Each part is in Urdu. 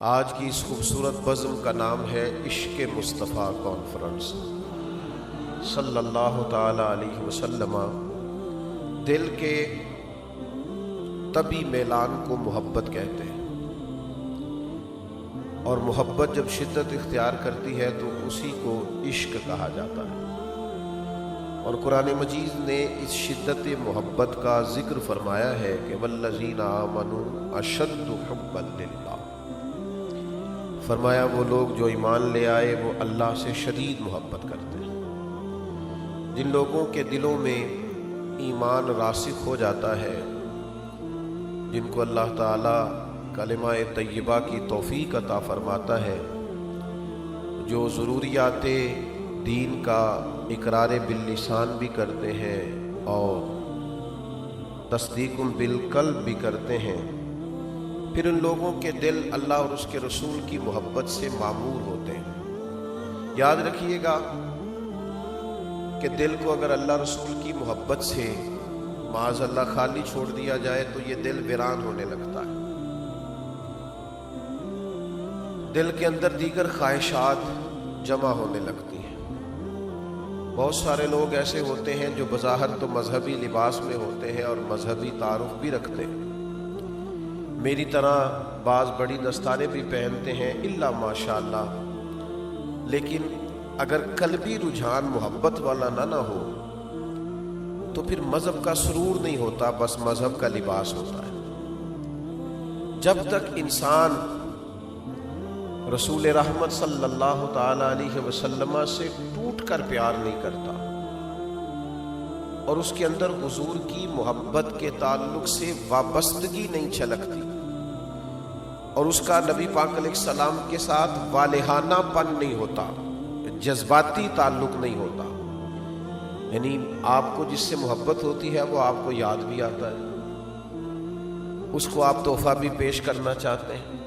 آج کی اس خوبصورت بزم کا نام ہے عشق مصطفیٰ کانفرنس۔ صلی اللہ تعالی علیہ وسلم دل کے طبی میلان کو محبت کہتے ہیں، اور محبت جب شدت اختیار کرتی ہے تو اسی کو عشق کہا جاتا ہے۔ اور قرآن مجید نے اس شدت محبت کا ذکر فرمایا ہے کہ والذین آمنوا اشد حبا للہ، فرمایا وہ لوگ جو ایمان لے آئے وہ اللہ سے شدید محبت کرتے ہیں۔ جن لوگوں کے دلوں میں ایمان راسخ ہو جاتا ہے، جن کو اللہ تعالیٰ کلمہ طیبہ کی توفیق عطا فرماتا ہے، جو ضروریات دین کا اقرار باللسان بھی کرتے ہیں اور تصدیق بالقلب بھی کرتے ہیں، پھر ان لوگوں کے دل اللہ اور اس کے رسول کی محبت سے معمور ہوتے ہیں۔ یاد رکھیے گا کہ دل کو اگر اللہ رسول کی محبت سے معاذ اللہ خالی چھوڑ دیا جائے تو یہ دل ویران ہونے لگتا ہے۔ دل کے اندر دیگر خواہشات جمع ہونے لگتی ہیں۔ بہت سارے لوگ ایسے ہوتے ہیں جو بظاہر تو مذہبی لباس میں ہوتے ہیں اور مذہبی تعارف بھی رکھتے ہیں، میری طرح بعض بڑی دستاریں بھی پہنتے ہیں الا ماشاءاللہ، لیکن اگر قلبی رجحان محبت والا نہ ہو تو پھر مذہب کا سرور نہیں ہوتا، بس مذہب کا لباس ہوتا ہے۔ جب تک انسان رسول رحمت صلی اللہ تعالی علیہ وسلم سے ٹوٹ کر پیار نہیں کرتا اور اس کے اندر حضور کی محبت کے تعلق سے وابستگی نہیں چھلکتی اور اس کا نبی پاک علیہ السلام کے ساتھ والہانہ پن نہیں ہوتا، جذباتی تعلق نہیں ہوتا، یعنی آپ کو جس سے محبت ہوتی ہے وہ آپ کو یاد بھی آتا ہے، اس کو آپ تحفہ بھی پیش کرنا چاہتے ہیں،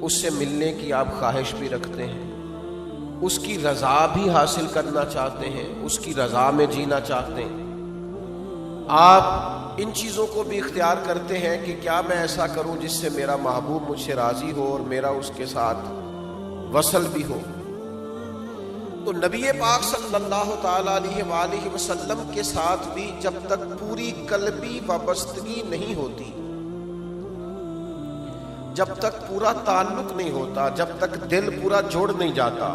اس سے ملنے کی آپ خواہش بھی رکھتے ہیں، اس کی رضا بھی حاصل کرنا چاہتے ہیں، اس کی رضا میں جینا چاہتے ہیں۔ آپ ان چیزوں کو بھی اختیار کرتے ہیں کہ کیا میں ایسا کروں جس سے میرا محبوب مجھ سے راضی ہو اور میرا اس کے ساتھ وصل بھی ہو۔ تو نبی پاک صلی اللہ تعالی علیہ وآلہ وسلم کے ساتھ بھی جب تک پوری قلبی وابستگی نہیں ہوتی، جب تک پورا تعلق نہیں ہوتا، جب تک دل پورا جوڑ نہیں جاتا،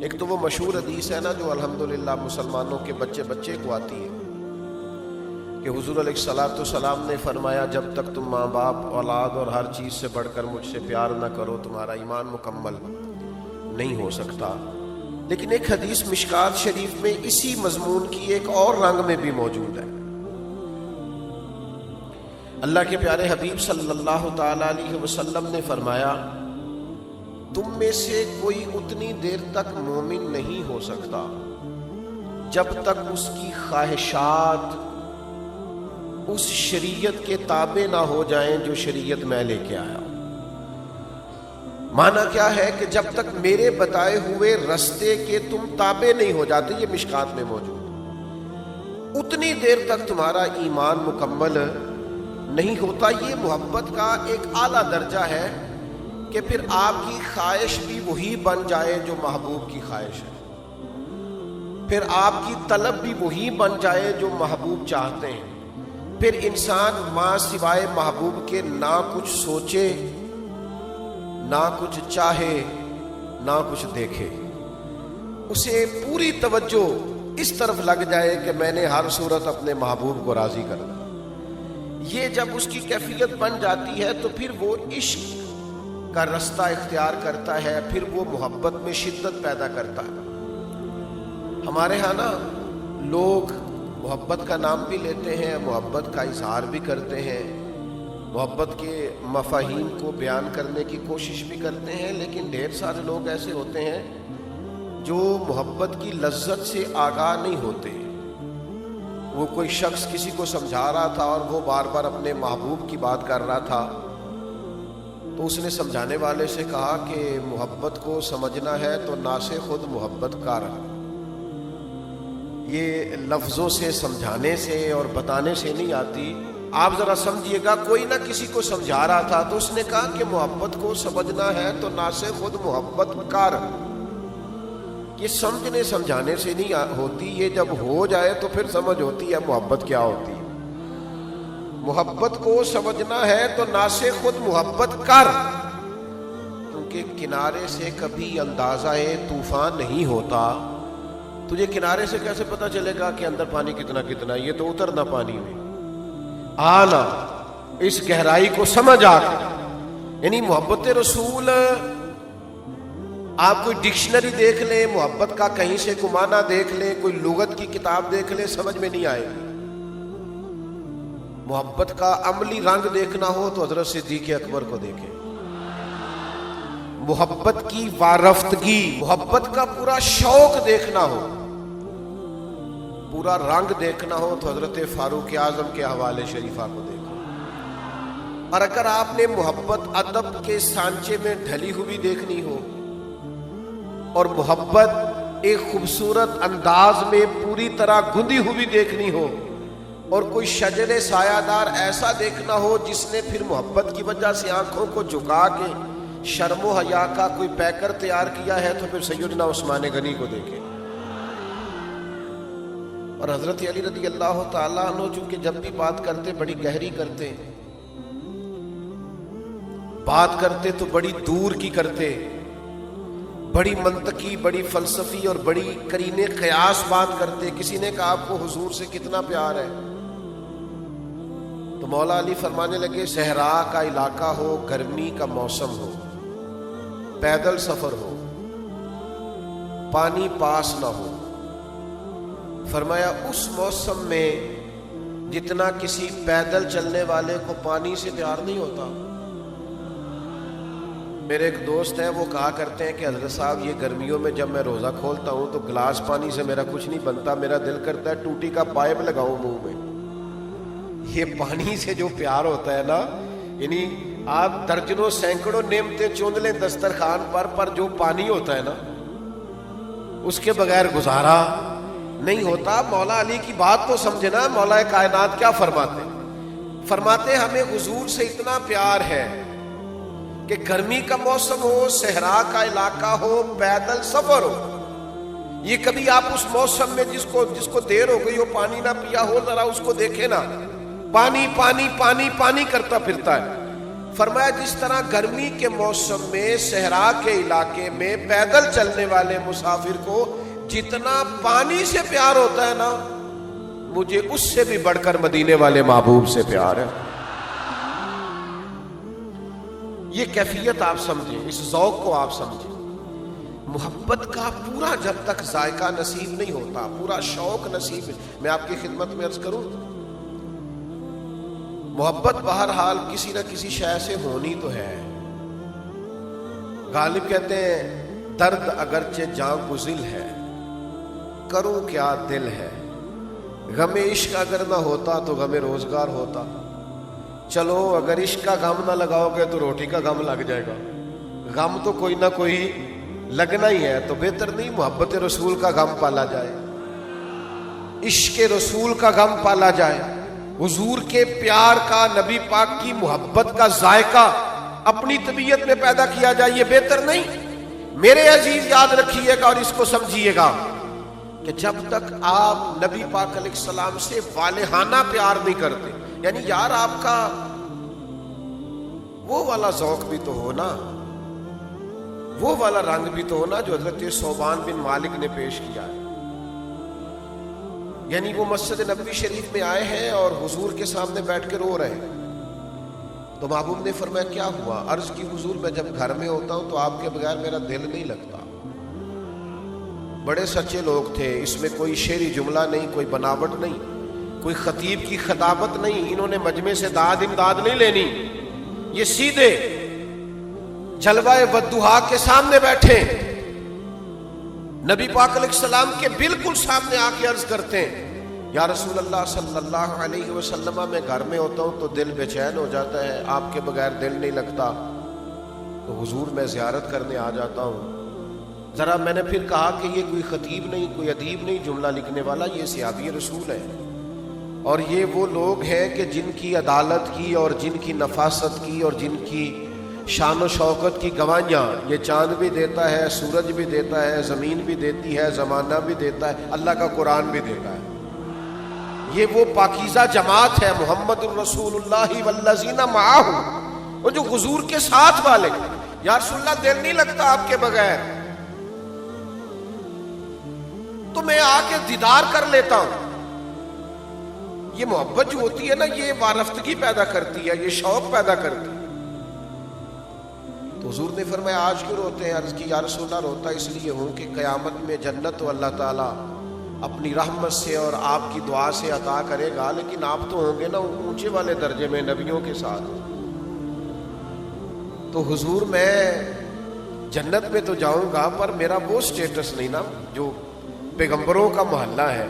ایک تو وہ مشہور حدیث ہے نا جو الحمدللہ مسلمانوں کے بچے بچے کو آتی ہے کہ حضور علیہ السلام نے فرمایا جب تک تم ماں باپ اولاد اور ہر چیز سے بڑھ کر مجھ سے پیار نہ کرو تمہارا ایمان مکمل نہیں ہو سکتا۔ لیکن ایک حدیث مشکات شریف میں اسی مضمون کی ایک اور رنگ میں بھی موجود ہے۔ اللہ کے پیارے حبیب صلی اللہ تعالی علیہ وسلم نے فرمایا تم میں سے کوئی اتنی دیر تک مومن نہیں ہو سکتا جب تک اس کی خواہشات اس شریعت کے تابع نہ ہو جائیں جو شریعت میں لے کے آیا۔ معنی کیا ہے کہ جب تک میرے بتائے ہوئے رستے کے تم تابع نہیں ہو جاتے، یہ مشکات میں موجود، اتنی دیر تک تمہارا ایمان مکمل نہیں ہوتا۔ یہ محبت کا ایک اعلیٰ درجہ ہے کہ پھر آپ کی خواہش بھی وہی بن جائے جو محبوب کی خواہش ہے، پھر آپ کی طلب بھی وہی بن جائے جو محبوب چاہتے ہیں، پھر انسان ماں سوائے محبوب کے نہ کچھ سوچے، نہ کچھ چاہے، نہ کچھ دیکھے، اسے پوری توجہ اس طرف لگ جائے کہ میں نے ہر صورت اپنے محبوب کو راضی کرنا۔ یہ جب اس کی کیفیت بن جاتی ہے تو پھر وہ عشق کا رستہ اختیار کرتا ہے، پھر وہ محبت میں شدت پیدا کرتا ہے۔ ہمارے ہاں نا لوگ محبت کا نام بھی لیتے ہیں، محبت کا اظہار بھی کرتے ہیں، محبت کے مفاہیم کو بیان کرنے کی کوشش بھی کرتے ہیں، لیکن ڈھیر سارے لوگ ایسے ہوتے ہیں جو محبت کی لذت سے آگاہ نہیں ہوتے۔ وہ کوئی شخص کسی کو سمجھا رہا تھا اور وہ بار بار اپنے محبوب کی بات کر رہا تھا، تو اس نے سمجھانے والے سے کہا کہ محبت کو سمجھنا ہے تو نہ سے خود محبت کر، یہ لفظوں سے سمجھانے سے اور بتانے سے نہیں آتی، آپ ذرا سمجھیے گا، کوئی نہ کسی کو سمجھا رہا تھا تو اس نے کہا کہ محبت کو سمجھنا ہے تو نہ سے خود محبت کر، یہ سمجھنے سمجھانے سے نہیں ہوتی، یہ جب ہو جائے تو پھر سمجھ ہوتی ہے محبت کیا ہوتی ہے۔ محبت کو سمجھنا ہے تو نہ سے خود محبت کر، کیونکہ کنارے سے کبھی اندازہ طوفان نہیں ہوتا۔ تجھے کنارے سے کیسے پتا چلے گا کہ اندر پانی کتنا کتنا؟ یہ تو اترنا پانی میں، آنا اس گہرائی کو سمجھ آ کے، یعنی محبت رسول آپ کوئی ڈکشنری دیکھ لیں، محبت کا کہیں سے کوئی معنی دیکھ لیں، کوئی لغت کی کتاب دیکھ لیں، سمجھ میں نہیں آئے گی۔ محبت کا عملی رنگ دیکھنا ہو تو حضرت صدیق اکبر کو دیکھیں۔ محبت کی وارفتگی، محبت کا پورا شوق دیکھنا ہو، پورا رنگ دیکھنا ہو تو حضرت فاروق اعظم کے حوالے شریفہ کو دیکھو۔ اور اگر آپ نے محبت ادب کے سانچے میں ڈھلی ہوئی دیکھنی ہو اور محبت ایک خوبصورت انداز میں پوری طرح گندی ہوئی دیکھنی ہو اور کوئی شجر سایہ دار ایسا دیکھنا ہو جس نے پھر محبت کی وجہ سے آنکھوں کو جھکا کے شرم و حیا کا کوئی پیکر تیار کیا ہے تو پھر سیدنا عثمان غنی کو دیکھیں۔ اور حضرت علی رضی اللہ تعالیٰ عنہ چونکہ جب بھی بات کرتے بڑی گہری کرتے، بات کرتے تو بڑی دور کی کرتے، بڑی منطقی، بڑی فلسفی اور بڑی قرینے قیاس بات کرتے۔ کسی نے کہا آپ کو حضور سے کتنا پیار ہے تو مولا علی فرمانے لگے صحرا کا علاقہ ہو، گرمی کا موسم ہو، پیدل سفر ہو، پانی پاس نہ ہو، فرمایا اس موسم میں جتنا کسی پیدل چلنے والے کو پانی سے پیار نہیں ہوتا۔ میرے ایک دوست ہیں، وہ کہا کرتے ہیں کہ حضرت صاحب یہ گرمیوں میں جب میں روزہ کھولتا ہوں تو گلاس پانی سے میرا کچھ نہیں بنتا، میرا دل کرتا ہے ٹوٹی کا پائپ لگاؤں منہ میں۔ یہ پانی سے جو پیار ہوتا ہے نا، یعنی آپ درجنوں سینکڑوں نعمتیں چون لیں دسترخوان پر جو پانی ہوتا ہے نا اس کے بغیر گزارا نہیں ہوتا۔ مولا علی کی بات تو سمجھے نا، مولا کائنات کیا فرماتے ہمیں حضور سے اتنا پیار ہے کہ گرمی کا موسم ہو، صحرا کا علاقہ ہو، پیدل سفر ہو، یہ کبھی آپ اس موسم میں جس کو دیر ہو گئی ہو پانی نہ پیا ہو، ذرا اس کو دیکھے نا، پانی پانی پانی پانی کرتا پھرتا ہے۔ فرمایا جس طرح گرمی کے موسم میں صحرا کے علاقے میں پیدل چلنے والے مسافر کو جتنا پانی سے پیار ہوتا ہے نا، مجھے اس سے بھی بڑھ کر مدینے والے محبوب سے پیار ہے۔ یہ کیفیت آپ سمجھیں، اس ذوق کو آپ سمجھیں۔ محبت کا پورا جب تک ذائقہ نصیب نہیں ہوتا، پورا شوق نصیب، میں آپ کی خدمت میں عرض کروں، محبت بہرحال کسی نہ کسی شے سے ہونی تو ہے۔ غالب کہتے ہیں درد اگرچہ جاں گزل ہے، کروں کیا دل ہے، غم عشق اگر نہ ہوتا تو غم روزگار ہوتا۔ چلو اگر عشق کا غم نہ لگاؤ گے تو روٹی کا غم لگ جائے گا، غم تو کوئی نہ کوئی لگنا ہی ہے، تو بہتر نہیں محبت رسول کا غم پالا جائے، عشق رسول کا غم پالا جائے، حضور کے پیار کا، نبی پاک کی محبت کا ذائقہ اپنی طبیعت میں پیدا کیا جائے، یہ بہتر نہیں؟ میرے عزیز یاد رکھیے گا اور اس کو سمجھیے گا کہ جب تک آپ نبی پاک علیہ السلام سے والہانہ پیار نہیں کرتے، یعنی یار آپ کا وہ والا ذوق بھی تو ہو نا، وہ والا رنگ بھی تو ہو نا جو حضرت صوبان بن مالک نے پیش کیا ہے۔ یعنی وہ مسجد نبوی شریف میں آئے ہیں اور حضور کے سامنے بیٹھ کے رو رہے ہیں، تو محبوب نے فرمایا کیا ہوا؟ عرض کی حضور میں جب گھر میں ہوتا ہوں تو آپ کے بغیر میرا دل نہیں لگتا۔ بڑے سچے لوگ تھے، اس میں کوئی شعری جملہ نہیں، کوئی بناوٹ نہیں، کوئی خطیب کی خطابت نہیں، انہوں نے مجمع سے داد امداد نہیں لینی، یہ سیدھے جلوہ والضحیٰ کے سامنے بیٹھے نبی پاک علیہ السلام کے بالکل سامنے آ کے عرض کرتے ہیں یا رسول اللہ صلی اللہ علیہ وسلم، میں گھر میں ہوتا ہوں تو دل بے چین ہو جاتا ہے، آپ کے بغیر دل نہیں لگتا، تو حضور میں زیارت کرنے آ جاتا ہوں۔ ذرا میں نے پھر کہا کہ یہ کوئی خطیب نہیں، کوئی ادیب نہیں جملہ لکھنے والا، یہ صحابی رسول ہے، اور یہ وہ لوگ ہیں کہ جن کی عدالت کی اور جن کی نفاست کی اور جن کی شان و شوکت کی گواہیاں یہ چاند بھی دیتا ہے، سورج بھی دیتا ہے، زمین بھی دیتی ہے، زمانہ بھی دیتا ہے، اللہ کا قرآن بھی دیتا ہے۔ یہ وہ پاکیزہ جماعت ہے محمد الرسول اللہ والذین معہ، وہ جو حضور کے ساتھ والے۔ یا رسول اللہ دل نہیں لگتا آپ کے بغیر، تو میں آ کے دیدار کر لیتا ہوں۔ یہ محبت جو ہوتی ہے نا، یہ وارفتگی پیدا کرتی ہے، یہ شوق پیدا کرتی ہے۔ تو حضور نے فرمایا آج کیوں روتے ہیں؟ عرض کی یا رسول اللہ روتا اس لیے ہوں کہ قیامت میں جنت تو اللہ تعالیٰ اپنی رحمت سے اور آپ کی دعا سے عطا کرے گا، لیکن آپ تو ہوں گے نا اونچے والے درجے میں نبیوں کے ساتھ۔ تو حضور میں جنت میں تو جاؤں گا، پر میرا وہ سٹیٹس نہیں نا جو پیغمبروں کا محلہ ہے،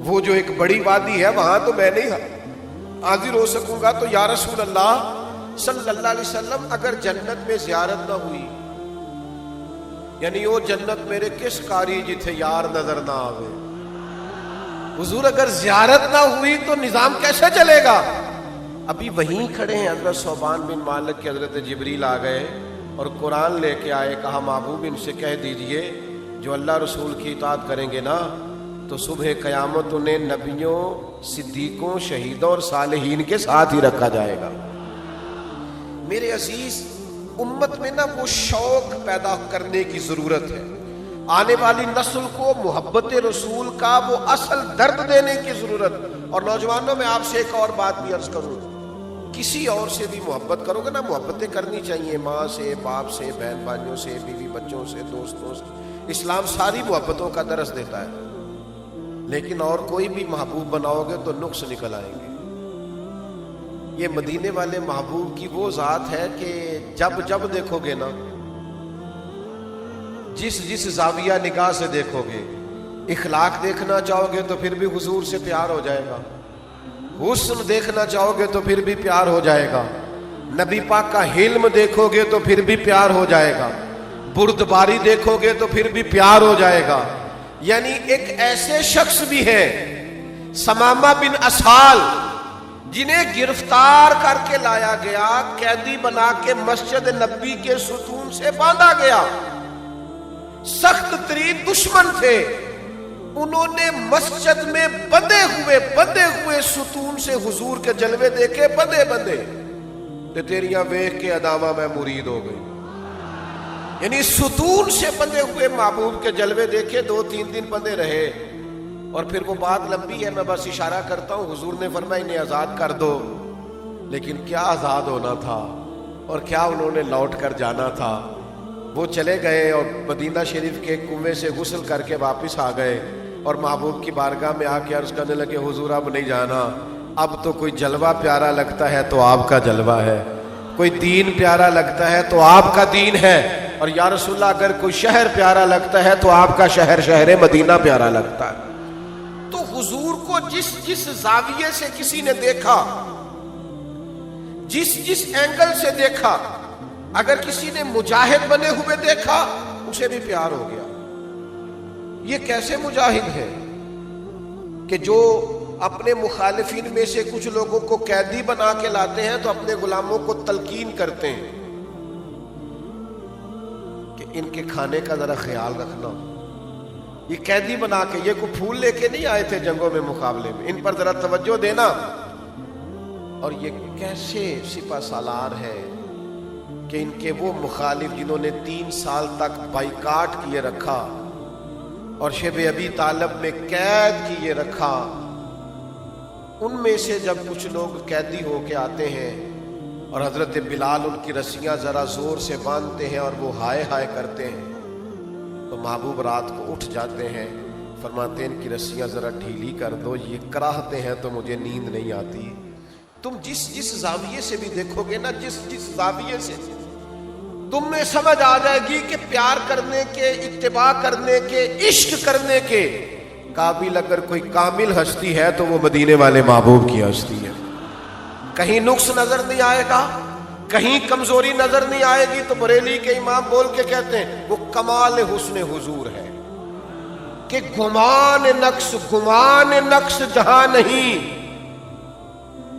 وہ جو ایک بڑی وادی ہے، وہاں تو میں نہیں حاضر ہو سکوں گا۔ تو یا رسول اللہ صلی اللہ علیہ وسلم اگر جنت میں زیارت نہ ہوئی، یعنی وہ جنت میرے کس کاری جتھے یار نظر نہ آوے، حضور اگر زیارت نہ ہوئی تو نظام کیسے چلے گا؟ ابھی وہیں کھڑے ہیں حضرت صوبان بن مالک کے حضرت جبریل آ گئے اور قرآن لے کے آئے، کہا محبوب ان سے کہہ دیجئے جو اللہ رسول کی اطاعت کریں گے نا تو صبح قیامت انہیں نبیوں، صدیقوں، شہیدوں اور صالحین کے ساتھ ہی رکھا جائے گا۔ میرے عزیز، امت میں نا وہ شوق پیدا کرنے کی ضرورت ہے، آنے والی نسل کو محبت رسول کا وہ اصل درد دینے کی ضرورت۔ اور نوجوانوں میں آپ سے ایک اور بات بھی عرض کروں، کسی اور سے بھی محبت کرو گے نا، محبتیں کرنی چاہیے، ماں سے، باپ سے، بہن بھائیوں سے، بیوی بچوں سے، دوستوں سے۔ اسلام ساری محبتوں کا درس دیتا ہے، لیکن اور کوئی بھی محبوب بناؤ گے تو نقص نکل آئیں گے۔ یہ مدینے والے محبوب کی وہ ذات ہے کہ جب دیکھو گے نا، جس زاویہ نگاہ سے دیکھو گے، اخلاق دیکھنا چاہو گے تو پھر بھی حضور سے پیار ہو جائے گا، حسن دیکھنا چاہو گے تو پھر بھی پیار ہو جائے گا، نبی پاک کا حلم دیکھو گے تو پھر بھی پیار ہو جائے گا، بردباری دیکھو گے تو پھر بھی پیار ہو جائے گا۔ یعنی ایک ایسے شخص بھی ہیں سمامہ بن اسال، جنہیں گرفتار کر کے لایا گیا، قیدی بنا کے مسجد نبی کے ستون سے باندھا گیا، سخت ترین دشمن تھے، انہوں نے مسجد میں بندھے ہوئے ستون سے حضور کے جلوے دیکھے، بندھے تے تیریاں ویکھ کے اداما میں مرید ہو گئی۔ یعنی ستون سے بندھے ہوئے محبوب کے جلوے دیکھے، 2-3 دن بندھے رہے، اور پھر وہ بات لمبی ہے، میں بس اشارہ کرتا ہوں۔ حضور نے فرمایا انہیں آزاد کر دو، لیکن کیا آزاد ہونا تھا اور کیا انہوں نے لوٹ کر جانا تھا۔ وہ چلے گئے اور مدینہ شریف کے کنویں سے غسل کر کے واپس آ گئے، اور محبوب کی بارگاہ میں آ کے عرض کرنے لگے حضور اب نہیں جانا، اب تو کوئی جلوہ پیارا لگتا ہے تو آپ کا جلوہ ہے، کوئی دین پیارا لگتا ہے تو آپ کا دین ہے، اور یا رسول اللہ اگر کوئی شہر پیارا لگتا ہے تو آپ کا شہر مدینہ پیارا لگتا ہے۔ تو حضور کو جس زاویے سے کسی نے دیکھا، جس اینگل سے دیکھا، اگر کسی نے مجاہد بنے ہوئے دیکھا اسے بھی پیار ہو گیا۔ یہ کیسے مجاہد ہے کہ جو اپنے مخالفین میں سے کچھ لوگوں کو قیدی بنا کے لاتے ہیں تو اپنے غلاموں کو تلقین کرتے ہیں کہ ان کے کھانے کا ذرا خیال رکھنا، یہ قیدی بنا کے، یہ کوئی پھول لے کے نہیں آئے تھے جنگوں میں مقابلے میں، ان پر ذرا توجہ دینا۔ اور یہ کیسے سپہ سالار ہے کہ ان کے وہ مخالف جنہوں نے 3 سال تک بائیکاٹ کیے رکھا اور شب ابی طالب میں قید کیے رکھا، ان میں سے جب کچھ لوگ قیدی ہو کے آتے ہیں اور حضرت بلال ان کی رسیاں ذرا زور سے باندھتے ہیں اور وہ ہائے ہائے کرتے ہیں، تو محبوب رات کو اٹھ جاتے ہیں، فرماتے ہیں ان کی رسیاں ذرا ڈھیلی کر دو، یہ کراہتے ہیں تو مجھے نیند نہیں آتی۔ تم جس زاویے سے بھی دیکھو گے نا، جس زاویے سے تم میں سمجھ آ جائے گی کہ پیار کرنے کے، اتباع کرنے کے، عشق کرنے کے قابل اگر کوئی کامل ہستی ہے تو وہ مدینے والے محبوب کی ہستی ہے۔ کہیں نقص نظر نہیں آئے گا، کہیں کمزوری نظر نہیں آئے گی۔ تو بریلی کے امام بول کے کہتے ہیں وہ کمال حسن حضور ہے کہ گمان نقص جہاں نہیں،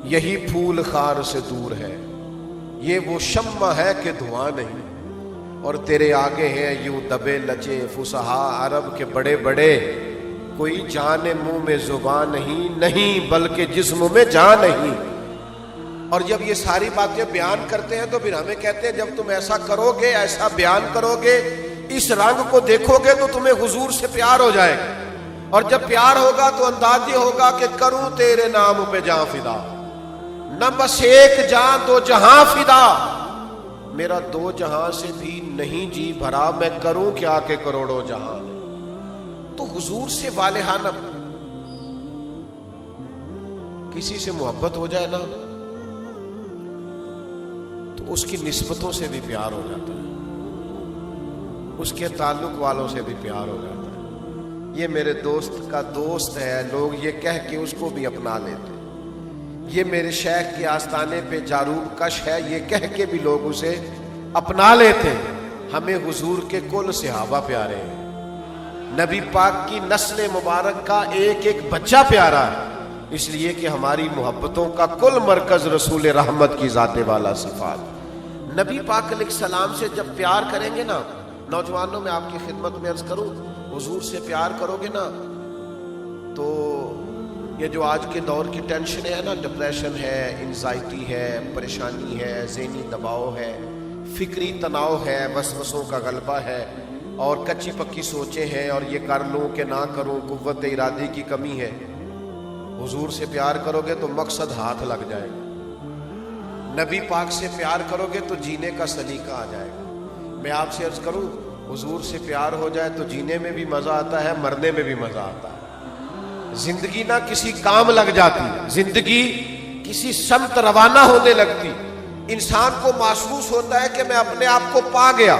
یہی پھول خار سے دور ہے، یہ وہ شمع ہے کہ دھواں نہیں، اور تیرے آگے ہیں یوں دبے لچے فصحا عرب کے بڑے بڑے، کوئی جان منہ میں زبان نہیں بلکہ جسم میں جان نہیں۔ اور جب یہ ساری باتیں بیان کرتے ہیں تو پھر ہمیں کہتے ہیں جب تم ایسا کرو گے، ایسا بیان کرو گے، اس رنگ کو دیکھو گے تو تمہیں حضور سے پیار ہو جائے گا، اور جب پیار ہوگا تو انداز یہ ہوگا کہ کروں تیرے نام پہ جاں فدا، نہ بس ایک جاں دو جہاں فدا، میرا دو جہاں سے بھی نہیں جی بھرا، میں کروں کیا کہ کروڑوں جہاں۔ تو حضور سے والہانہ کسی سے محبت ہو جائے نا تو اس کی نسبتوں سے بھی پیار ہو جاتا ہے، اس کے تعلق والوں سے بھی پیار ہو جاتا ہے۔ یہ میرے دوست کا دوست ہے، لوگ یہ کہہ کے اس کو بھی اپنا لیتے ہیں۔ یہ میرے شیخ کے آستانے پہ جاروب کش ہے، یہ کہہ کے بھی لوگ اسے اپنا لیتے ہیں۔ ہمیں حضور کے کل صحابہ پیارے ہیں، نبی پاک کی نسل مبارک کا ایک ایک بچہ پیارا ہے، اس لیے کہ ہماری محبتوں کا کل مرکز رسول رحمت کی ذات والا صفات۔ نبی پاک علیہ السلام سے جب پیار کریں گے نا، نوجوانوں میں آپ کی خدمت میں عرض کروں، حضور سے پیار کرو گے نا تو یہ جو آج کے دور کی ٹینشن ہے نا، ڈپریشن ہے، انزائٹی ہے، پریشانی ہے، ذہنی دباؤ ہے، فکری تناؤ ہے، وسوسوں کا غلبہ ہے، اور کچی پکی سوچیں ہیں، اور یہ کر لوں کہ نہ کروں، قوت ارادے کی کمی ہے۔ حضور سے پیار کرو گے تو مقصد ہاتھ لگ جائے گا، نبی پاک سے پیار کرو گے تو جینے کا سلیقہ آ جائے گا۔ میں آپ سے عرض کروں، حضور سے پیار ہو جائے تو جینے میں بھی مزہ آتا ہے، مرنے میں بھی مزہ آتا ہے۔ زندگی نہ کسی کام لگ جاتی، زندگی کسی سمت روانہ ہونے لگتی، انسان کو محسوس ہوتا ہے کہ میں اپنے آپ کو پا گیا،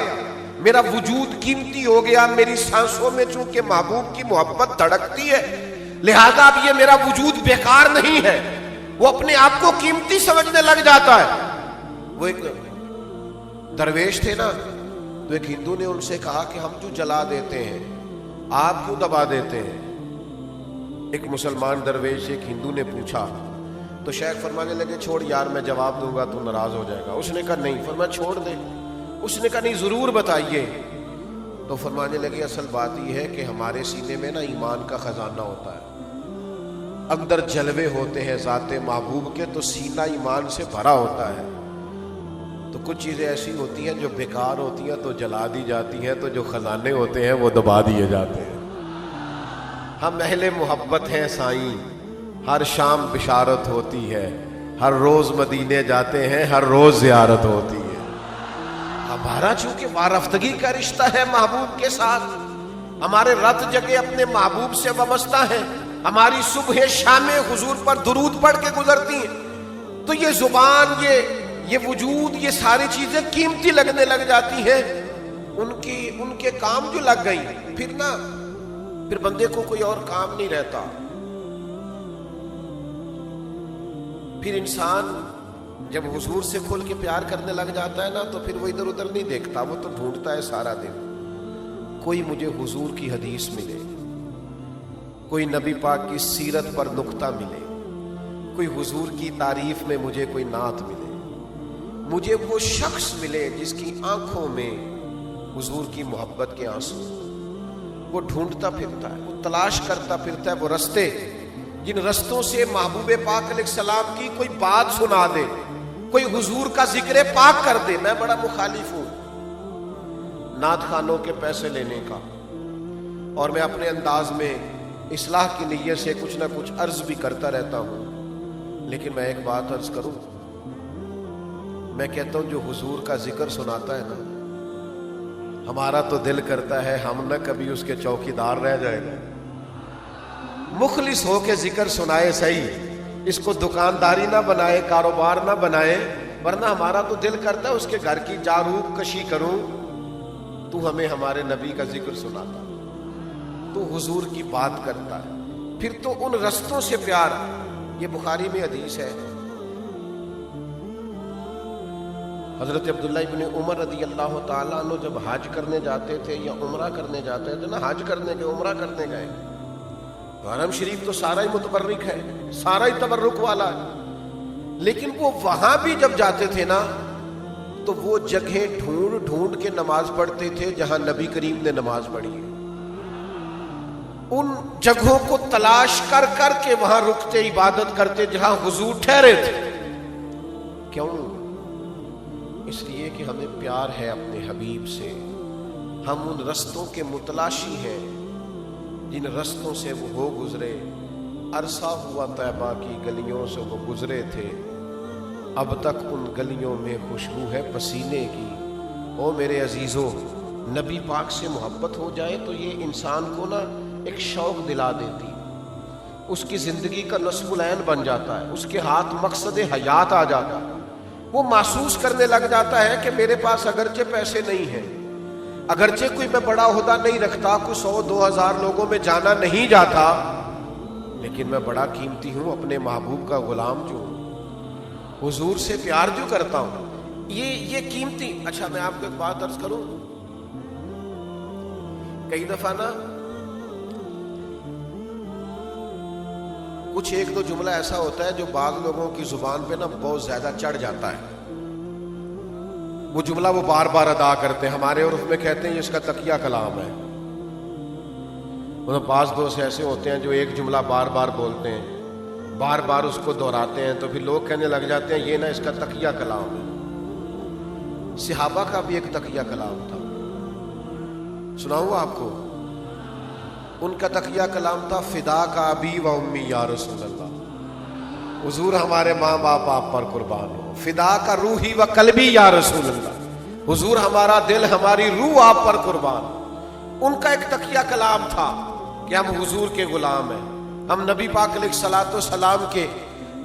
میرا وجود قیمتی ہو گیا، میری سانسوں میں چونکہ محبوب کی محبت دھڑکتی ہے، لہذا اب یہ میرا وجود بیکار نہیں ہے، وہ اپنے آپ کو قیمتی سمجھنے لگ جاتا ہے۔ وہ ایک درویش تھے نا، تو ایک ہندو نے ان سے کہا کہ ہم جو جلا دیتے ہیں آپ کیوں دبا دیتے ہیں؟ ایک مسلمان درویش ایک ہندو نے پوچھا، تو شیخ فرمانے لگے چھوڑ یار، میں جواب دوں گا تو ناراض ہو جائے گا۔ اس نے کہا نہیں، فرمایا چھوڑ دے۔ اس نے کہا نہیں ضرور بتائیے۔ تو فرمانے لگے اصل بات یہ ہے کہ ہمارے سینے میں نا ایمان کا خزانہ ہوتا ہے، اندر جلوے ہوتے ہیں ذات محبوب کے، تو سینہ ایمان سے بھرا ہوتا ہے، تو کچھ چیزیں ایسی ہوتی ہیں جو بیکار ہوتی ہیں تو جلا دی جاتی ہیں، تو جو خزانے ہوتے ہیں وہ دبا دیے جاتے ہیں۔ ہم اہل محبت ہیں سائیں، ہر شام بشارت ہوتی ہے، ہر روز مدینے جاتے ہیں، ہر روز زیارت ہوتی ہے۔ ہمارا چونکہ وارفتگی کا رشتہ ہے محبوب کے ساتھ، ہمارے رت جگہ اپنے محبوب سے وابستہ ہیں، ہماری صبح شام حضور پر درود پڑھ کے گزرتی ہیں، تو یہ زبان، یہ وجود، یہ ساری چیزیں قیمتی لگنے لگ جاتی ہیں۔ ان کے کام جو لگ گئی، پھر بندے کو کوئی اور کام نہیں رہتا۔ پھر انسان جب حضور سے کھل کے پیار کرنے لگ جاتا ہے نا، تو پھر وہ ادھر ادھر نہیں دیکھتا، وہ تو ڈھونڈتا ہے سارا دن، کوئی مجھے حضور کی حدیث ملے، کوئی نبی پاک کی سیرت پر نقطہ ملے، کوئی حضور کی تعریف میں مجھے کوئی نعت ملے، مجھے وہ شخص ملے جس کی آنکھوں میں حضور کی محبت کے آنسو۔ وہ ڈھونڈتا پھرتا ہے، وہ تلاش کرتا پھرتا ہے وہ رستے، جن رستوں سے محبوب پاک علیہ السلام کی کوئی بات سنا دے، کوئی حضور کا ذکر پاک کر دے۔ میں بڑا مخالف ہوں نعت خانوں کے پیسے لینے کا، اور میں اپنے انداز میں اصلاح کی نیت سے کچھ نہ کچھ عرض بھی کرتا رہتا ہوں، لیکن میں ایک بات عرض کروں، میں کہتا ہوں جو حضور کا ذکر سناتا ہے نا، ہمارا تو دل کرتا ہے ہم نہ کبھی اس کے چوکیدار رہ جائیں، مخلص ہو کے ذکر سنائے صحیح، اس کو دکانداری نہ بنائے، کاروبار نہ بنائے، ورنہ ہمارا تو دل کرتا ہے اس کے گھر کی جاروب کشی کروں، تو ہمیں ہمارے نبی کا ذکر سناتا، تو حضور کی بات کرتا ہے، پھر تو ان رستوں سے پیار۔ یہ بخاری میں حدیث ہے، حضرت عبداللہ ابن عمر رضی اللہ تعالیٰ عنہ جب حج کرنے جاتے تھے یا عمرہ کرنے جاتے تھے نا، حج کرنے گئے، عمرہ کرنے گئے، حرم شریف تو سارا ہی متبرک ہے، سارا ہی تبرک والا ہے، لیکن وہ وہاں بھی جب جاتے تھے نا تو وہ جگہیں ڈھونڈ ڈھونڈ کے نماز پڑھتے تھے جہاں نبی کریم نے نماز پڑھی ہے. ان جگہوں کو تلاش کر کر کے وہاں رکتے عبادت کرتے جہاں حضور ٹھہرے تھے. کیوں؟ اس لیے کہ ہمیں پیار ہے اپنے حبیب سے. ہم ان رستوں کے متلاشی ہیں جن رستوں سے وہ ہو گزرے. عرصہ ہوا طیبہ کی گلیوں سے وہ گزرے تھے، اب تک ان گلیوں میں خوشبو ہے پسینے کی. او میرے عزیزو، نبی پاک سے محبت ہو جائے تو یہ انسان کو نا ایک شوق دلا دیتی، اس کی زندگی کا نصب العین بن جاتا ہے، اس کے ہاتھ مقصد حیات آ جاتا ہے. وہ محسوس کرنے لگ جاتا ہے کہ میرے پاس اگرچہ پیسے نہیں ہیں، اگرچہ کوئی میں بڑا عہدہ نہیں رکھتا، کوئی 100-2000 لوگوں میں جانا نہیں جاتا، لیکن میں بڑا قیمتی ہوں، اپنے محبوب کا غلام جو ہوں، حضور سے پیار جو کرتا ہوں. یہ قیمتی. اچھا میں آپ کو ایک بات عرض کروں، کئی دفعہ نا کچھ ایک دو جملہ ایسا ہوتا ہے جو بعض لوگوں کی زبان پہ نا بہت زیادہ چڑھ جاتا ہے. وہ جملہ وہ بار بار ادا کرتے ہیں، ہمارے عرف میں کہتے ہیں یہ اس کا تقیہ کلام ہے. بعض دوست ایسے ہوتے ہیں جو ایک جملہ بار بار بولتے ہیں، بار بار اس کو دہراتے ہیں، تو پھر لوگ کہنے لگ جاتے ہیں یہ نا اس کا تقیہ کلام ہے. صحابہ کا بھی ایک تقیہ کلام تھا، سناؤں آپ کو. ان کا تقیہ کلام تھا فدا کا ابی و امی یا رسول اللہ. حضور ہمارے ماں باپ آپ پر قربان ہو. فدا کا روحی و قلبی یا رسول اللہ. حضور ہمارا دل ہماری روح آپ پر قربان. ان کا ایک تقیہ کلام تھا کہ ہم حضور کے غلام ہیں، ہم نبی پاک علیہ الصلوۃ والسلام کے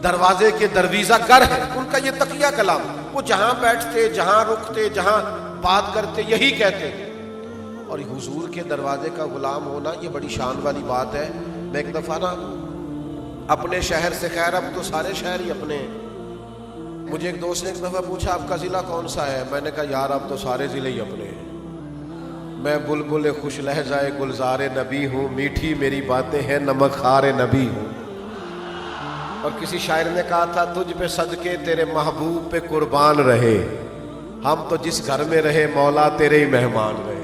دروازے کے درویزہ گر ہیں. ان کا یہ تقیہ کلام، وہ جہاں بیٹھتے، جہاں رکتے، جہاں بات کرتے یہی کہتے. اور حضور کے دروازے کا غلام ہونا یہ بڑی شان والی بات ہے. میں ایک دفعہ نا اپنے شہر سے، خیر اب تو سارے شہر ہی اپنے، مجھے ایک دوست نے ایک دفعہ پوچھا آپ کا ضلع کون سا ہے؟ میں نے کہا یار اب تو سارے ضلع ہی اپنے ہیں. میں بلبل خوش لہجائے گلزار نبی ہوں، میٹھی میری باتیں ہیں نمک خار نبی ہوں. اور کسی شاعر نے کہا تھا تجھ پہ صدقے تیرے محبوب پہ قربان رہے، ہم تو جس گھر میں رہے مولا تیرے ہی مہمان رہے.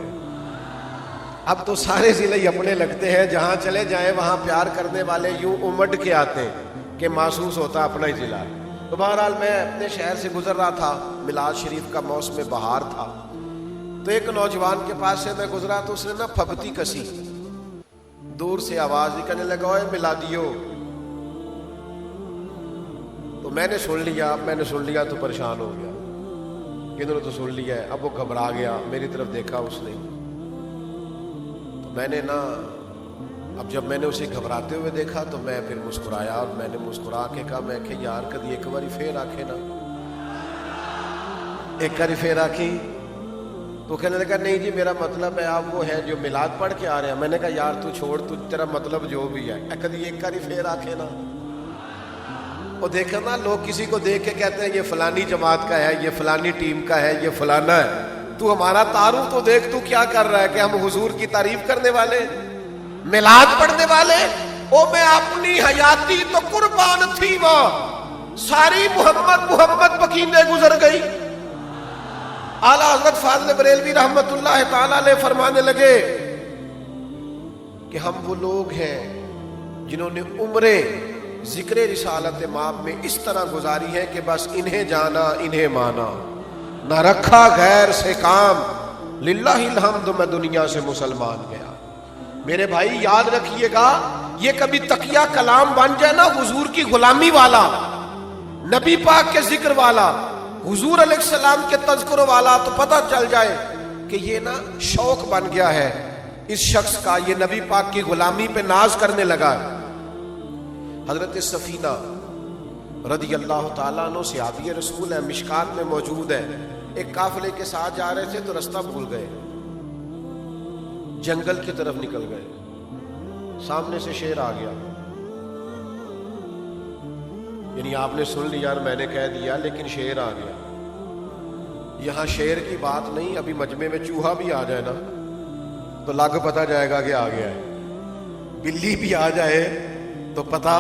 اب تو سارے ضلع ہی اپنے لگتے ہیں، جہاں چلے جائیں وہاں پیار کرنے والے یوں امٹ کے آتے ہیں کہ محسوس ہوتا اپنا ہی ضلع. تو بہرحال میں اپنے شہر سے گزر رہا تھا، میلاد شریف کا موسم بہار تھا، تو ایک نوجوان کے پاس سے میں گزرا تو اس نے نا پھبتی کسی، دور سے آواز نکلنے لگا اوے میلادیو. تو میں نے سن لیا تو پریشان ہو گیا کہ انہوں نے تو سن لیا ہے. اب وہ گھبرا گیا، میری طرف دیکھا اس نے. میں نے نا اب جب میں نے اسے گھبراتے ہوئے دیکھا تو میں پھر مسکرایا، اور میں نے مسکرا کے کہا میں کہ یار کدی ایک باری پھر آکھے نا، ایک باری پھر آکھی. تو کہنے لگا نہیں جی میرا مطلب ہے آپ وہ ہیں جو میلاد پڑھ کے آ رہے ہیں. میں نے کہا یار تو چھوڑ، تو تیرا مطلب جو بھی ہے کدی ایک باری پھر آکھے نا. وہ دیکھا نا لوگ کسی کو دیکھ کے کہتے ہیں یہ فلانی جماعت کا ہے، یہ فلانی ٹیم کا ہے، یہ فلانا ہے. تو ہمارا تعارف تو دیکھ تو کیا کر رہا ہے کہ ہم حضور کی تعریف کرنے والے، میلاد پڑھنے والے. او میں اپنی حیاتی تو قربان تھی، وہ ساری محمد بکینے گزر گئی. اعلیٰ حضرت فاضل بریلوی رحمت اللہ تعالی علیہ فرمانے لگے کہ ہم وہ لوگ ہیں جنہوں نے عمرے ذکر رسالت مآب میں اس طرح گزاری ہے کہ بس انہیں جانا انہیں مانا، نہ رکھا غیر سے کام، للہ الحمد میں دنیا سے مسلمان گیا. میرے بھائی یاد رکھیے گا، یہ کبھی تقیہ کلام بن جائے نا حضور کی غلامی والا، نبی پاک کے ذکر والا، حضور علیہ السلام کے تذکر والا، تو پتہ چل جائے کہ یہ نا شوق بن گیا ہے اس شخص کا، یہ نبی پاک کی غلامی پہ ناز کرنے لگا. حضرت سفینہ رضی اللہ تعالیٰ عنہ صحابی رسول ہے، مشکات میں موجود ہے. ایک قافلے کے ساتھ جا رہے تھے تو رستہ بھول گئے، جنگل کی طرف نکل گئے. سامنے سے شیر آ گیا، یعنی آپ نے سن لیا اور میں نے کہہ دیا، لیکن شیر آ گیا. یہاں شیر کی بات نہیں، ابھی مجمع میں چوہا بھی آ جائے نا تو لگ پتہ جائے گا کہ آ گیا ہے. بلی بھی آ جائے تو پتہ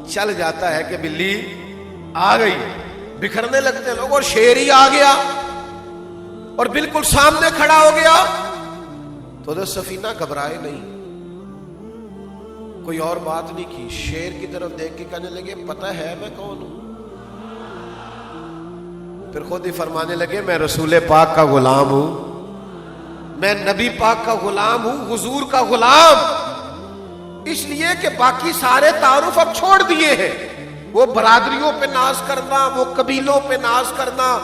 چل جاتا ہے کہ بلی آ گئی, بکھرنے لگتے لوگ, اور شیر ہی آ گیا اور بالکل سامنے کھڑا ہو گیا تو حضرت سفینہ گھبرائے نہیں, کوئی اور بات نہیں کی, شیر کی طرف دیکھ کے کہنے لگے پتہ ہے میں کون ہوں؟ پھر خود ہی فرمانے لگے میں رسول پاک کا غلام ہوں, میں نبی پاک کا غلام ہوں, حضور کا غلام. اس لیے کہ باقی سارے تعارف اب چھوڑ دیے ہیں, وہ برادریوں پہ ناز کرنا, وہ قبیلوں پہ ناز کرنا,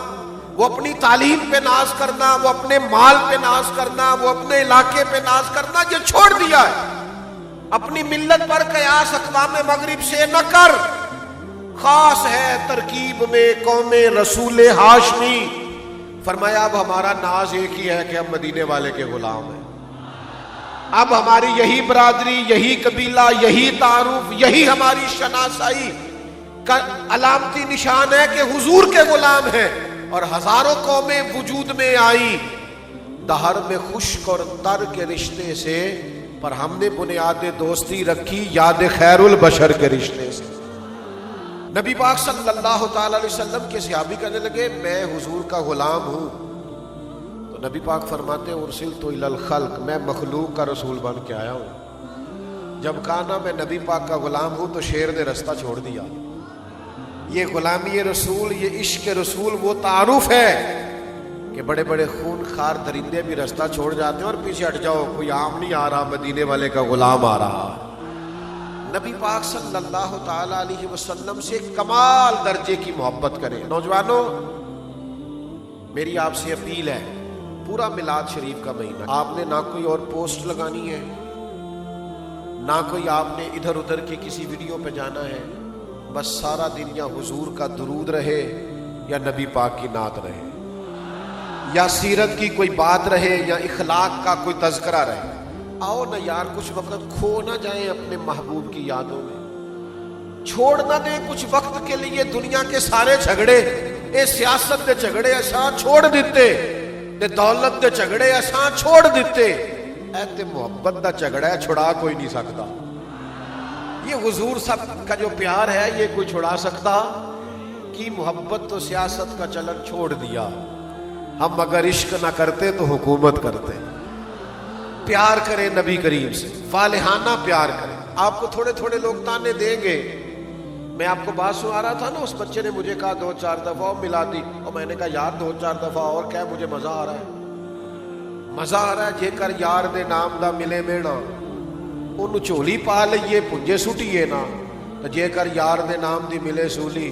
وہ اپنی تعلیم پہ ناز کرنا, وہ اپنے مال پہ ناز کرنا, وہ اپنے علاقے پہ ناز کرنا, یہ چھوڑ دیا ہے. اپنی ملت پر قیاس اقوام مغرب سے نہ کر, خاص ہے ترکیب میں قوم رسول ہاشمی. فرمایا اب ہمارا ناز ایک ہی ہے کہ ہم مدینے والے کے غلام ہیں. اب ہماری یہی برادری, یہی قبیلہ, یہی تعارف, یہی ہماری شناسائی کا علامتی نشان ہے کہ حضور کے غلام ہیں. اور ہزاروں قومیں وجود میں آئی دہر میں خشک اور تر کے رشتے سے, پر ہم نے بنیاد دوستی رکھی یاد خیر البشر کے رشتے سے. نبی پاک صلی اللہ تعالی علیہ وسلم کے صحابی کہنے لگے میں حضور کا غلام ہوں. تو نبی پاک فرماتے ارسلت الی الخلق, میں مخلوق کا رسول بن کے آیا ہوں. جب کہا نا میں نبی پاک کا غلام ہوں تو شیر نے رستہ چھوڑ دیا. یہ غلامی رسول, یہ عشق رسول وہ تعارف ہے کہ بڑے بڑے خون خار درندے بھی رستہ چھوڑ جاتے ہیں اور پیچھے ہٹ جاؤ, کوئی عام نہیں آ رہا, مدینے والے کا غلام آ رہا. نبی پاک صلی اللہ تعالی علیہ وسلم سے کمال درجے کی محبت کریں. نوجوانوں میری آپ سے اپیل ہے, پورا میلاد شریف کا مہینہ آپ نے نہ کوئی اور پوسٹ لگانی ہے, نہ کوئی آپ نے ادھر ادھر کے کسی ویڈیو پہ جانا ہے. بس سارا دن یا حضور کا درود رہے, یا نبی پاک کی نعت رہے, یا سیرت کی کوئی بات رہے, یا اخلاق کا کوئی تذکرہ رہے. آؤ نہ یار کچھ وقت کھو نہ جائیں اپنے محبوب کی یادوں میں, چھوڑ نہ دیں کچھ وقت کے لیے دنیا کے سارے جھگڑے. اے سیاست دے جھگڑے اساں چھوڑ دیتے, تے دولت دے جھگڑے اساں چھوڑ دیتے, اے تے محبت دا جھگڑا ہے, چھڑا کوئی نہیں سکتا. یہ حضور سب کا جو پیار ہے یہ کوئی چھڑا سکتا کی محبت تو سیاست کا چلن چھوڑ دیا. ہم اگر عشق نہ کرتے تو حکومت کرتے. پیار کریں نبی کریم سے, فالحانہ پیار کریں. آپ کو تھوڑے تھوڑے لوگ تانے دیں گے. میں آپ کو بات سنا رہا تھا نا, اس بچے نے مجھے کہا 2-4 دفعہ اور ملا دی, اور میں نے کہا یار 2-4 دفعہ اور کیا, مجھے مزہ آ رہا ہے, مزہ آ رہا ہے. جے کر یار دے نام دا ملے مینا, انہوں چولی پا لئیے پنجے سٹیے نا. جے کر یار دے نام دی ملے سولی,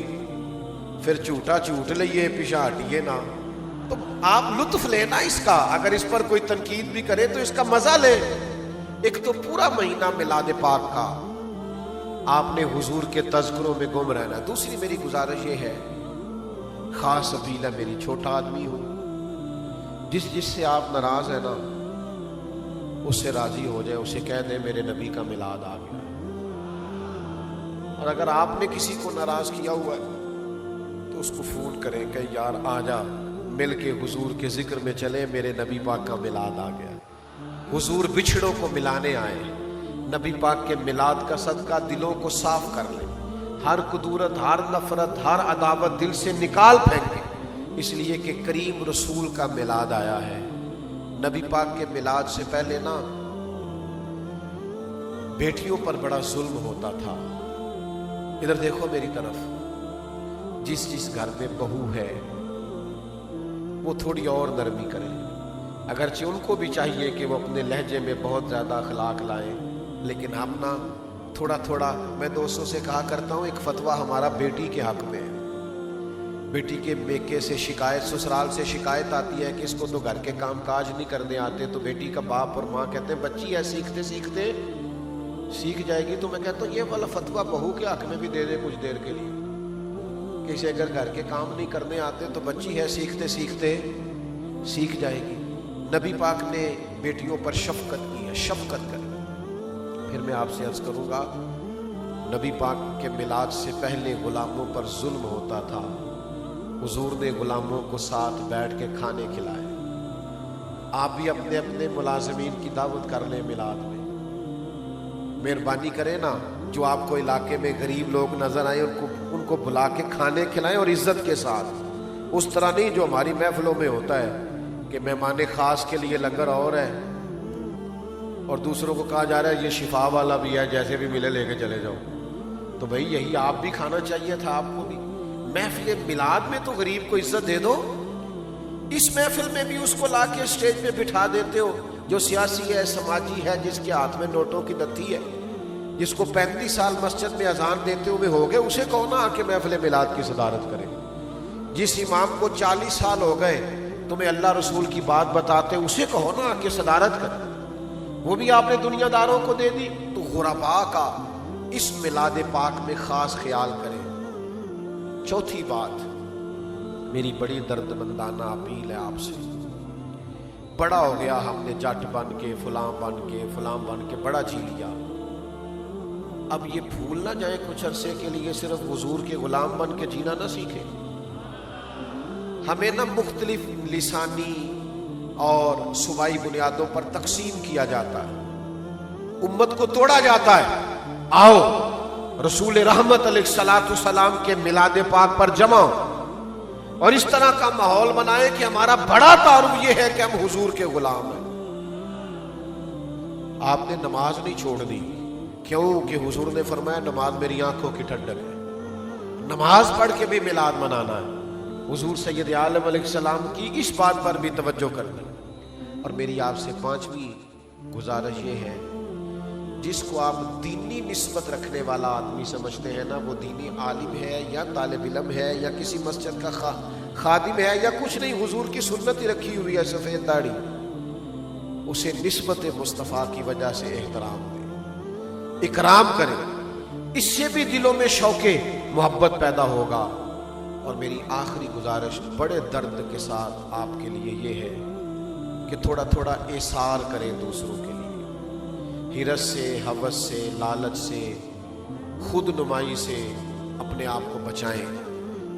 پھر جھوٹا جھوٹ لئیے پیچھا ہٹیے نا. تو آپ لطف لینا اس کا, اگر اس پر کوئی تنقید بھی کرے تو اس کا مزہ لے. ایک تو پورا مہینہ میلاد پاک کا آپ نے حضور کے تذکروں میں گم رہنا. دوسری میری گزارش یہ ہے, خاص اپیل ہے میری, چھوٹا آدمی ہوں, جس سے آپ ناراض ہیں نا اس سے راضی ہو جائے, اسے کہہ دیں میرے نبی کا میلاد آ گیا. اور اگر آپ نے کسی کو ناراض کیا ہوا ہے تو اس کو فون کریں کہ یار آ جا, مل کے حضور کے ذکر میں چلے, میرے نبی پاک کا میلاد آ گیا. حضور بچھڑوں کو ملانے آئے. نبی پاک کے میلاد کا صدقہ دلوں کو صاف کر لیں, ہر کدورت, ہر نفرت, ہر عداوت دل سے نکال پھینکیں, اس لیے کہ کریم رسول کا میلاد آیا ہے. نبی پاک کے میلاد سے پہلے نا بیٹیوں پر بڑا ظلم ہوتا تھا. ادھر دیکھو میری طرف, جس گھر میں بہو ہے وہ تھوڑی اور نرمی کرے, اگرچہ ان کو بھی چاہیے کہ وہ اپنے لہجے میں بہت زیادہ اخلاق لائیں, لیکن ہم نا تھوڑا تھوڑا. میں دوستوں سے کہا کرتا ہوں, ایک فتویٰ ہمارا بیٹی کے حق میں ہے. بیٹی کے میکے سے شکایت, سسرال سے شکایت آتی ہے کہ اس کو تو گھر کے کام کاج نہیں کرنے آتے, تو بیٹی کا باپ اور ماں کہتے ہیں بچی ہے سیکھتے سیکھتے سیکھ جائے گی. تو میں کہتا ہوں یہ والا فتویٰ بہو کے حق میں بھی دے دے کچھ دیر کے لیے, کہ اسے اگر گھر کے کام نہیں کرنے آتے تو بچی ہے سیکھتے سیکھتے سیکھ جائے گی. نبی پاک نے بیٹیوں پر شفقت کی ہے, شفقت کریں. پھر میں آپ سے عرض کروں گا, نبی پاک کے میلاد سے پہلے غلاموں پر ظلم ہوتا تھا. حضور نے غلاموں کو ساتھ بیٹھ کے کھانے کھلائے. آپ بھی اپنے اپنے ملازمین کی دعوت کر لیں میلاد میں, مہربانی کریں نا. جو آپ کو علاقے میں غریب لوگ نظر آئیں ان کو بلا کے کھانے کھلائیں اور عزت کے ساتھ. اس طرح نہیں جو ہماری محفلوں میں ہوتا ہے کہ مہمان خاص کے لیے لنگر اور ہے اور دوسروں کو کہا جا رہا ہے یہ شفا والا بھی ہے، جیسے بھی ملے لے کے چلے جاؤ. تو بھائی یہی آپ بھی کھانا چاہیے تھا آپ کو بھی. محفل میلاد میں تو غریب کو عزت دے دو. اس محفل میں بھی اس کو لا کے اسٹیج پہ بٹھا دیتے ہو جو سیاسی ہے، سماجی ہے، جس کے ہاتھ میں نوٹوں کی نتھی ہے، جس کو 35 سال مسجد میں اذان دیتے ہوئے ہو گئے، اسے کہو نا آ کے محفل میلاد کی صدارت کرے. جس امام کو 40 سال ہو گئے تمہیں اللہ رسول کی بات بتاتے، اسے کہو نا آ کے صدارت کرے. وہ بھی آپ نے دنیا داروں کو دے دی. تو غربا کا اس میلاد پاک میں خاص خیال کریں. چوتھی بات میری بڑی درد مندانہ اپیل ہے آپ سے. بڑا ہو گیا ہم نے جٹ بن کے فلاں بن کے بڑا جی لیا. اب یہ بھول نہ جائیں کچھ عرصے کے لیے صرف حضور کے غلام بن کے جینا نہ سیکھیں. ہمیں نہ مختلف لسانی اور صوبائی بنیادوں پر تقسیم کیا جاتا ہے، امت کو توڑا جاتا ہے. آؤ رسول رحمت علیہ الصلوۃ والسلام کے میلاد پاک پر جمع ہو اور اس طرح کا ماحول بنائیں کہ ہمارا بڑا تعارف یہ ہے کہ ہم حضور کے غلام ہیں. آپ نے نماز نہیں چھوڑ دی، کیوں کہ حضور نے فرمایا نماز میری آنکھوں کی ٹھنڈک ہے. نماز پڑھ کے بھی میلاد منانا ہے. حضور سید عالم علیہ السلام کی اس بات پر بھی توجہ کرنی. اور میری آپ سے 5ویں گزارش یہ ہے، جس کو آپ دینی نسبت رکھنے والا آدمی سمجھتے ہیں نا، وہ دینی عالم ہے یا طالب علم ہے یا کسی مسجد کا خادم ہے یا کچھ نہیں، حضور کی سنت ہی رکھی ہوئی ہے سفید داڑھی، اسے نسبت مصطفیٰ کی وجہ سے احترام دیں، اکرام کریں. اس سے بھی دلوں میں شوق محبت پیدا ہوگا. اور میری آخری گزارش بڑے درد کے ساتھ آپ کے لیے یہ ہے کہ تھوڑا تھوڑا ایثار کریں دوسروں کے لیے. حرص سے، ہوس سے، لالچ سے، خود نمائی سے اپنے آپ کو بچائیں.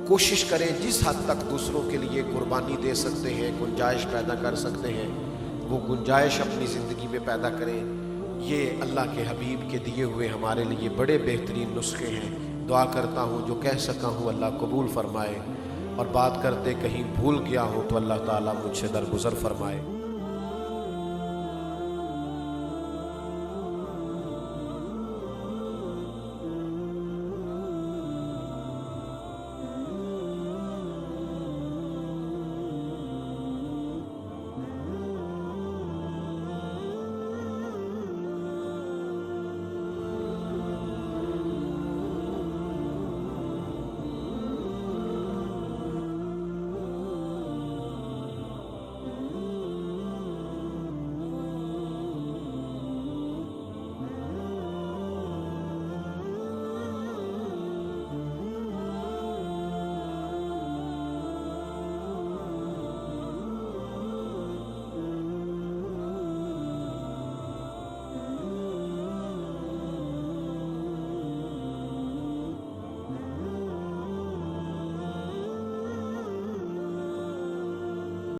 کوشش کریں جس حد تک دوسروں کے لیے قربانی دے سکتے ہیں، گنجائش پیدا کر سکتے ہیں، وہ گنجائش اپنی زندگی میں پیدا کریں. یہ اللہ کے حبیب کے دیے ہوئے ہمارے لیے بڑے بہترین نسخے ہیں. دعا کرتا ہوں جو کہہ سکا ہوں اللہ قبول فرمائے، اور بات کرتے کہیں بھول گیا ہوں تو اللہ تعالیٰ مجھ سے درگزر فرمائے.